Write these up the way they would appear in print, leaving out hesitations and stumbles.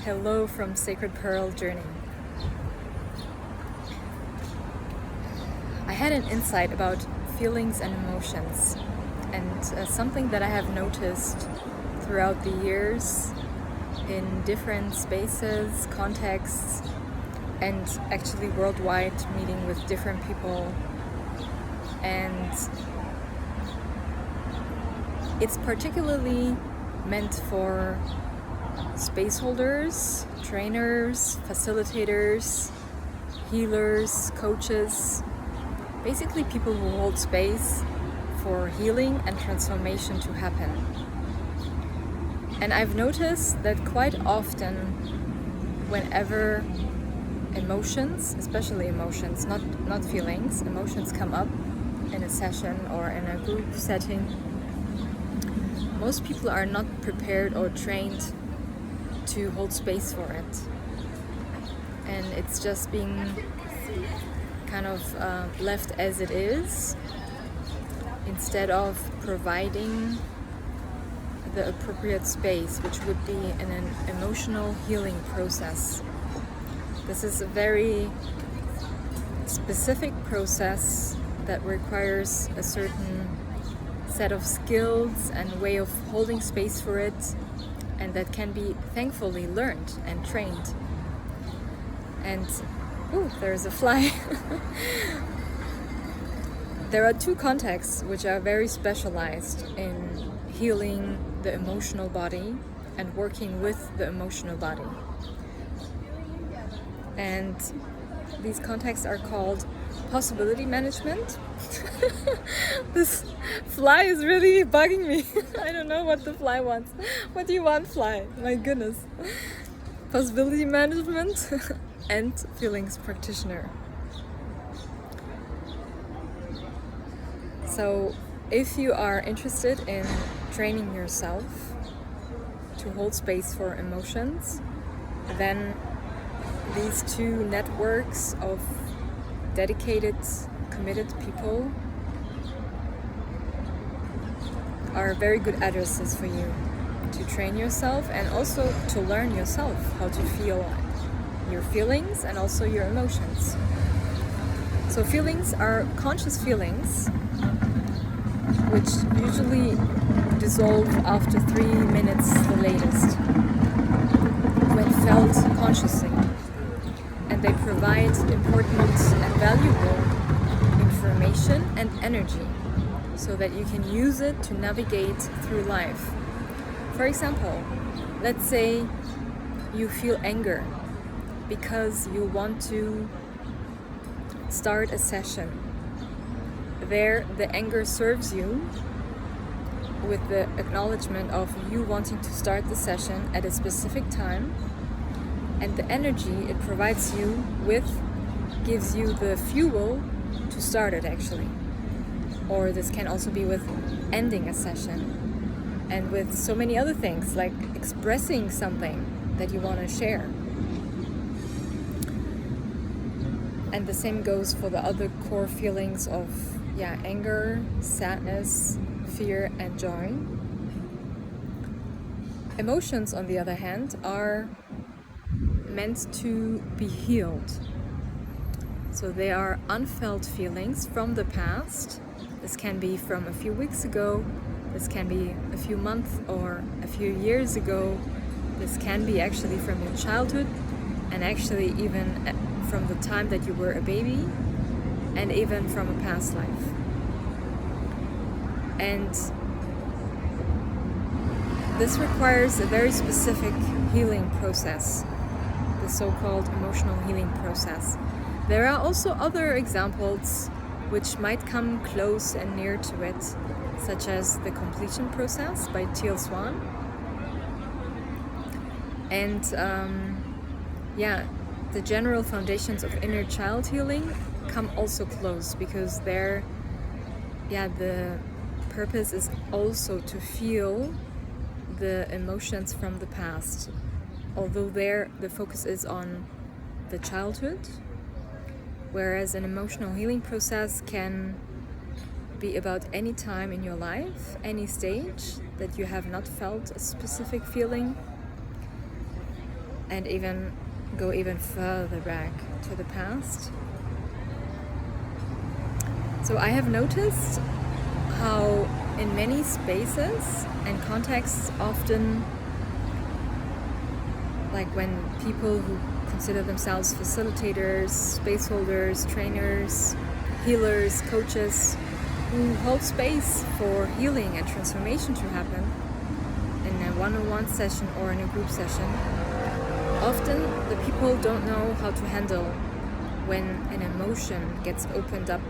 Hello from Sacred Pearl Journey. I had an insight about feelings and emotions, and something that I have noticed throughout the years in different spaces, contexts, and actually worldwide, meeting with different people. And it's particularly meant for spaceholders, trainers, facilitators, healers, coaches, basically people who hold space for healing and transformation to happen. And I've noticed that quite often, whenever emotions, especially emotions, not feelings, emotions come up in a session or in a group setting, most people are not prepared or trained to hold space for it. And it's just being kind of left as it is, instead of providing the appropriate space, which would be in an emotional healing process. This is a very specific process that requires a certain set of skills and way of holding space for it, and that can be thankfully learned and trained. And there's a fly. There are two contexts which are very specialized in healing the emotional body and working with the emotional body. And these contexts are called possibility management. This fly is really bugging me. I don't know what the fly wants. What do you want, fly? My goodness. Possibility management and feelings practitioner. So if you are interested in training yourself to hold space for emotions, then these two networks of dedicated, committed people are very good addresses for you to train yourself and also to learn yourself how to feel your feelings and also your emotions. So feelings are conscious feelings, which usually dissolve after 3 minutes the latest, when felt consciously. And they provide important and valuable information and energy so that you can use it to navigate through life. For example, let's say you feel anger because you want to start a session. There, the anger serves you with the acknowledgement of you wanting to start the session at a specific time, and the energy it provides you with gives you the fuel to start it actually. Or this can also be with ending a session, and with so many other things like expressing something that you want to share. And the same goes for the other core feelings of anger, sadness, fear, and joy. Emotions, on the other hand, are meant to be healed. So they are unfelt feelings from the past. This can be from a few weeks ago, this can be a few months or a few years ago, this can be actually from your childhood, and actually even from the time that you were a baby, and even from a past life. And this requires a very specific healing process, the so-called emotional healing process. There are also other examples which might come close and near to it, such as the completion process by Teal Swan. And the general foundations of inner child healing come also close, because there, the purpose is also to feel the emotions from the past, although there the focus is on the childhood, whereas an emotional healing process can be about any time in your life, any stage that you have not felt a specific feeling. and even go even further back to the past. So I have noticed how in many spaces and contexts, often like when people who consider themselves facilitators, spaceholders, trainers, healers, coaches, who hold space for healing and transformation to happen in a one-on-one session or in a group session, often the people don't know how to handle when an emotion gets opened up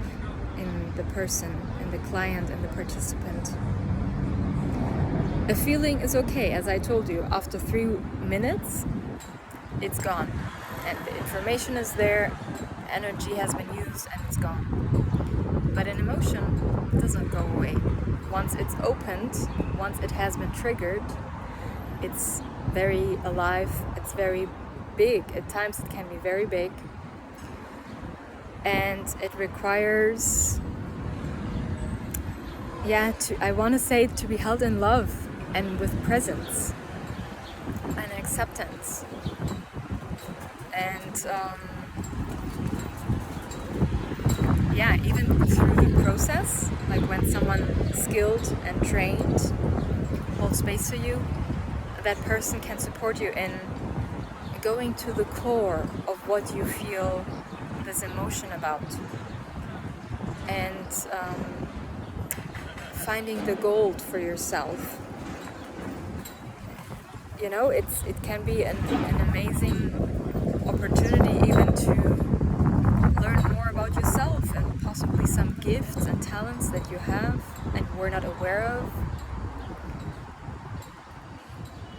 in the person, in the client, and the participant. A feeling is okay, as I told you, after 3 minutes, it's gone. And the information is there, energy has been used, and it's gone. But an emotion doesn't go away. Once it's opened, once it has been triggered, it's very alive, it's very big. At times it can be very big. And it requires, I want to say, to be held in love and with presence and acceptance. And even through the process, like when someone skilled and trained holds space for you, that person can support you in going to the core of what you feel this emotion about, and finding the gold for yourself. You know, it can be an amazing opportunity even to learn more about yourself and possibly some gifts and talents that you have and we're not aware of.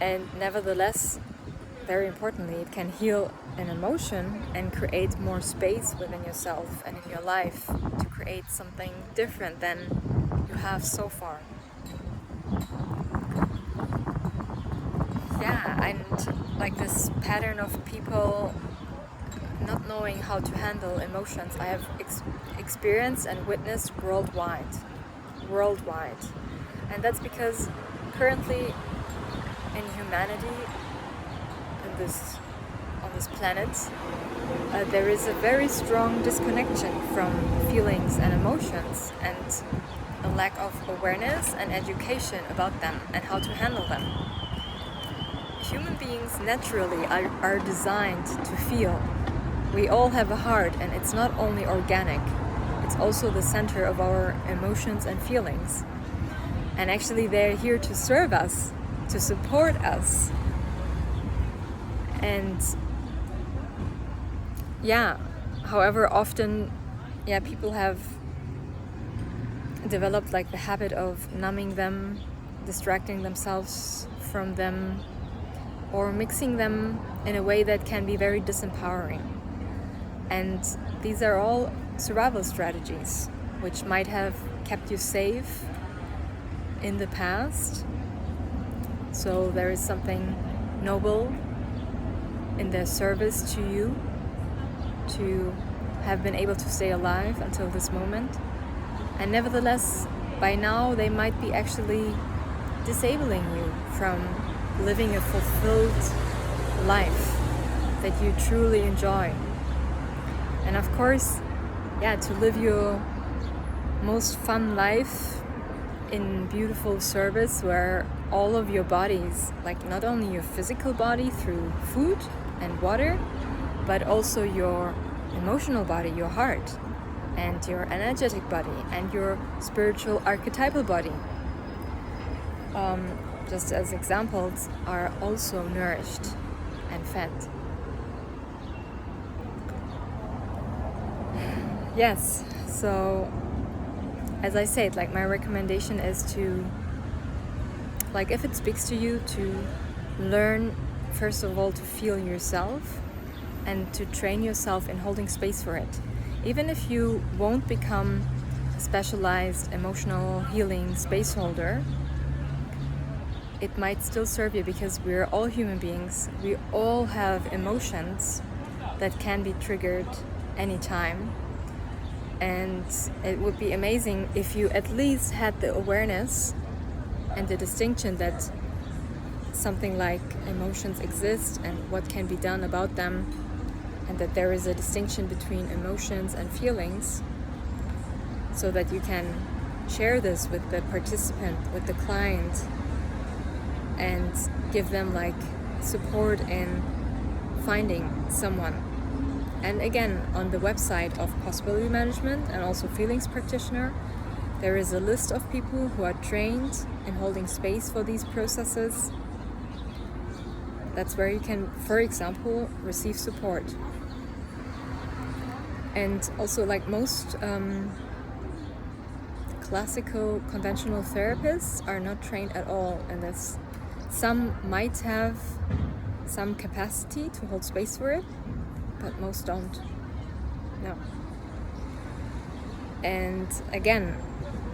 And nevertheless, very importantly, it can heal an emotion and create more space within yourself and in your life to create something different than you have so far. And like this pattern of people not knowing how to handle emotions, I have experienced and witnessed worldwide. And that's because currently in humanity, on this planet, there is a very strong disconnection from feelings and emotions, and a lack of awareness and education about them and how to handle them. Human beings naturally are designed to feel. We all have a heart, and it's not only organic, it's also the center of our emotions and feelings. And actually they're here to serve us, to support us. And however often people have developed like the habit of numbing them, distracting themselves from them, or mixing them in a way that can be very disempowering. And these are all survival strategies which might have kept you safe in the past. So there is something noble in their service to you to have been able to stay alive until this moment. And nevertheless, by now they might be actually disabling you from living a fulfilled life that you truly enjoy. And of course, to live your most fun life in beautiful service where all of your bodies, like not only your physical body through food and water, but also your emotional body, your heart, and your energetic body, and your spiritual archetypal body, just as examples, are also nourished and fed. Yes, so as I said, like my recommendation is to, like if it speaks to you, to learn first of all to feel yourself and to train yourself in holding space for it. Even if you won't become a specialized emotional healing space holder, it might still serve you, because we're all human beings. We all have emotions that can be triggered anytime. And it would be amazing if you at least had the awareness and the distinction that something like emotions exist and what can be done about them, and that there is a distinction between emotions and feelings, so that you can share this with the participant, with the client, and give them like support in finding someone. And again, on the website of Possibility Management and also Feelings Practitioner, there is a list of people who are trained in holding space for these processes. That's where you can, for example, receive support. And also, like most classical conventional therapists are not trained at all in this. Some might have some capacity to hold space for it, but most don't. No. And again,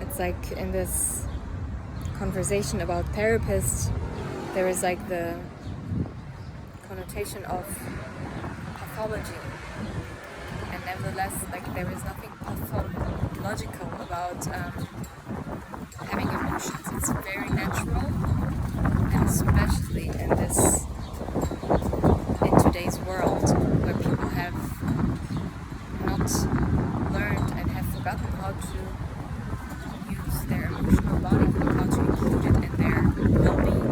it's like in this conversation about therapists, there is like the connotation of pathology, and nevertheless, like there is nothing pathological about having emotions. It's very natural, and especially in today's world, where people have not learned and have forgotten how to use their emotional body, how to include it in their well-being.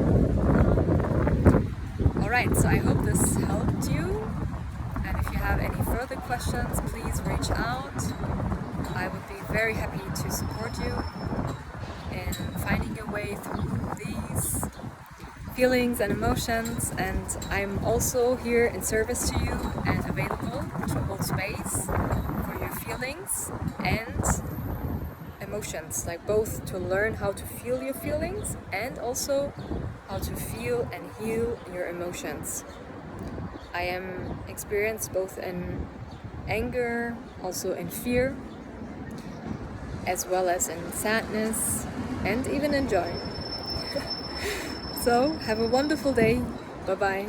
Alright, so I hope this helped you, and if you have any further questions, please reach out. I would be very happy to support you in finding your way through these feelings and emotions, and I'm also here in service to you and available to hold space for your feelings and emotions, like both to learn how to feel your feelings and also how to feel and heal your emotions. I am experienced both in anger, also in fear, as well as in sadness and even in joy. So have a wonderful day. Bye bye.